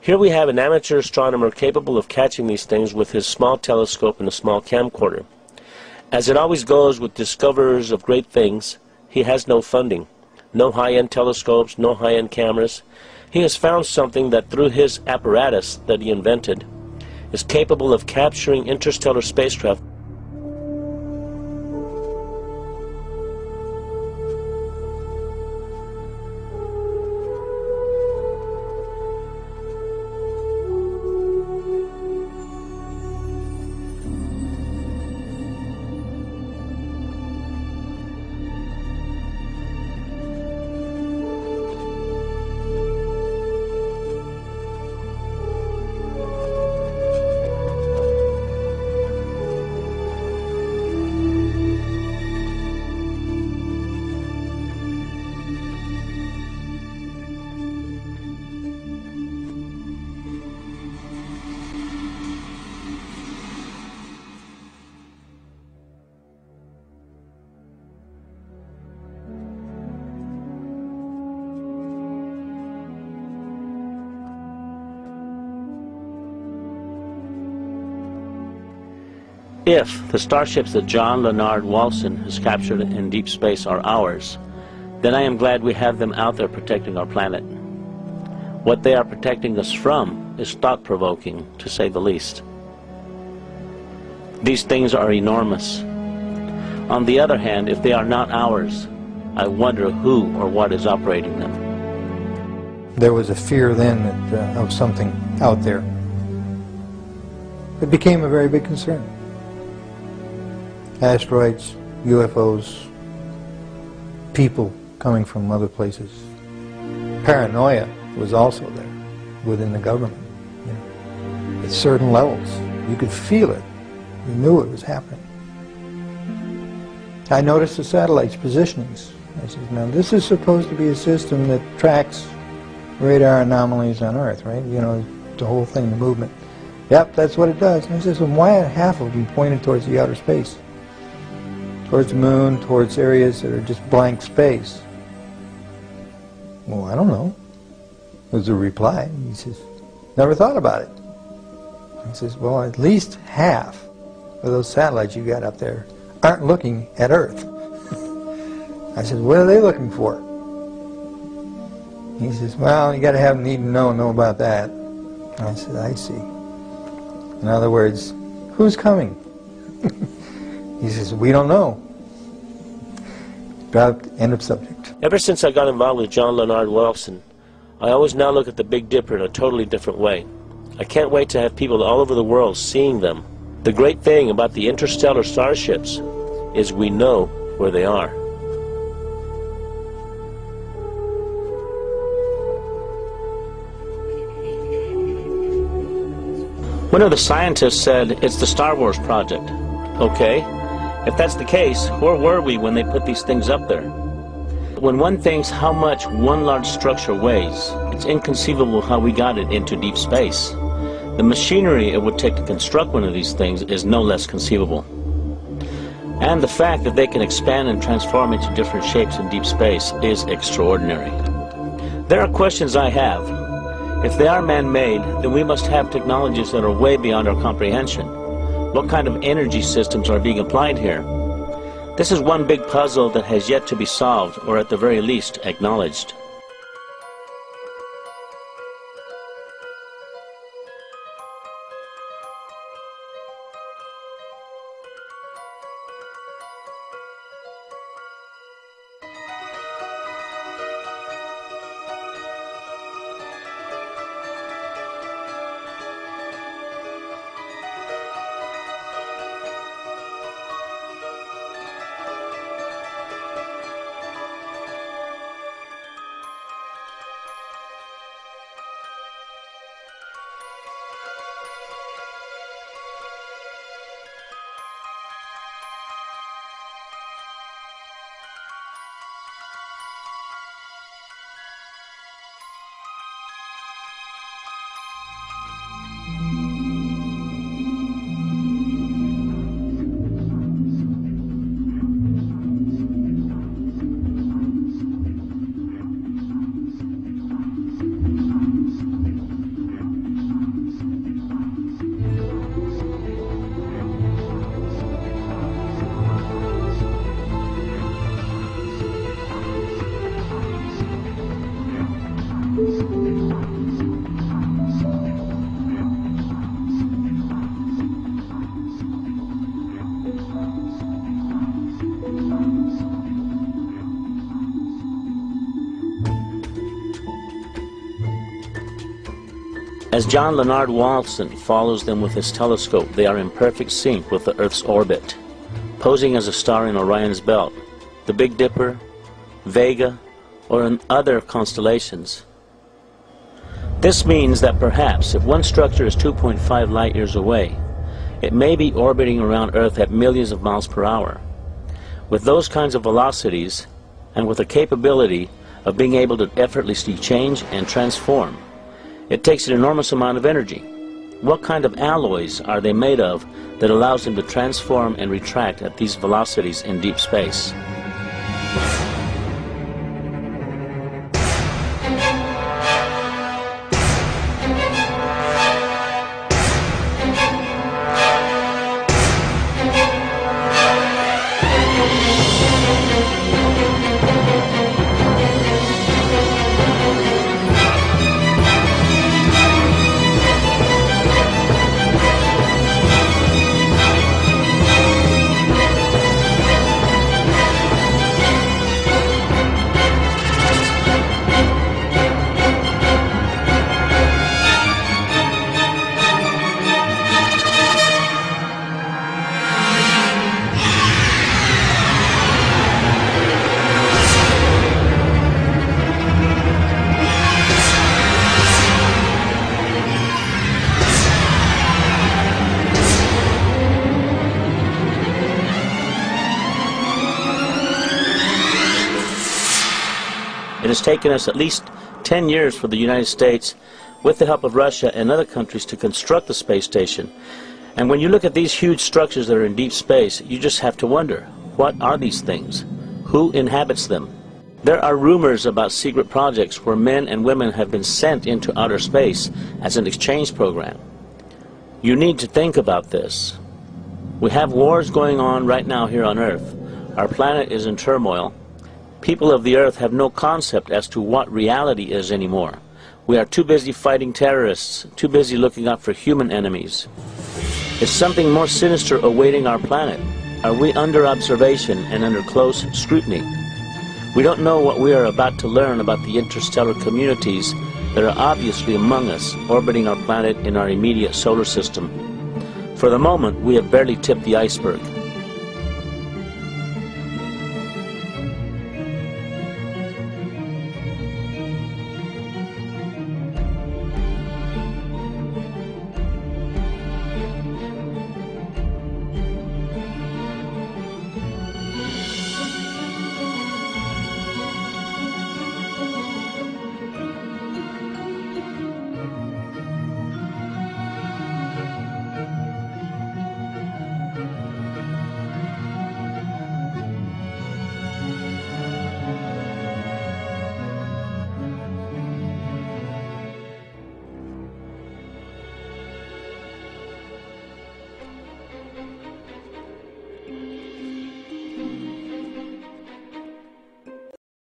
Here we have an amateur astronomer capable of catching these things with his small telescope and a small camcorder. As it always goes with discoverers of great things, he has no funding, no high-end telescopes, no high-end cameras. He has found something that through his apparatus that he invented is capable of capturing interstellar spacecraft. If the starships that John Leonard Walson has captured in deep space are ours, then I am glad we have them out there protecting our planet. What they are protecting us from is thought-provoking, to say the least. These things are enormous. On the other hand, if they are not ours, I wonder who or what is operating them. There was a fear then that, of something out there. It became a very big concern. Asteroids, UFOs, people coming from other places. Paranoia was also there within the government. You know, at certain levels, you could feel it. You knew it was happening. I noticed the satellites' positionings. I said, now this is supposed to be a system that tracks radar anomalies on Earth, right? You know, the whole thing, the movement. Yep, that's what it does. And I said, so why are half of them pointed towards the outer space? Towards the moon, towards areas that are just blank space? Well, I don't know, was the reply. He says, never thought about it. He says, well, at least half of those satellites you got up there aren't looking at Earth. I said, what are they looking for? He says, well, you got to have need to know about that. I said, I see. In other words, who's coming? He says, we don't know. Dropped, end of subject. Ever since I got involved with John Leonard Walson, I always now look at the Big Dipper in a totally different way. I can't wait to have people all over the world seeing them. The great thing about the interstellar starships is we know where they are. One of the scientists said it's the Star Wars project. Okay, if that's the case, where were we when they put these things up there? When one thinks how much one large structure weighs, it's inconceivable how we got it into deep space. The machinery it would take to construct one of these things is no less conceivable. And the fact that they can expand and transform into different shapes in deep space is extraordinary. There are questions I have. If they are man-made, then we must have technologies that are way beyond our comprehension. What kind of energy systems are being applied here? This is one big puzzle that has yet to be solved, or at the very least, acknowledged. As John Leonard Walton follows them with his telescope, they are in perfect sync with the Earth's orbit, posing as a star in Orion's belt, the Big Dipper, Vega, or in other constellations. This means that perhaps if one structure is 2.5 light years away, it may be orbiting around Earth at millions of miles per hour. With those kinds of velocities, and with the capability of being able to effortlessly change and transform, it takes an enormous amount of energy. What kind of alloys are they made of that allows them to transform and retract at these velocities in deep space? It has taken us at least 10 years for the United States, with the help of Russia and other countries, to construct the space station. And when you look at these huge structures that are in deep space, you just have to wonder, what are these things? Who inhabits them? There are rumors about secret projects where men and women have been sent into outer space as an exchange program. You need to think about this. We have wars going on right now here on Earth. Our planet is in turmoil. People of the Earth have no concept as to what reality is anymore. We are too busy fighting terrorists, too busy looking out for human enemies. Is something more sinister awaiting our planet? Are we under observation and under close scrutiny? We don't know what we are about to learn about the interstellar communities that are obviously among us, orbiting our planet in our immediate solar system. For the moment, we have barely tipped the iceberg.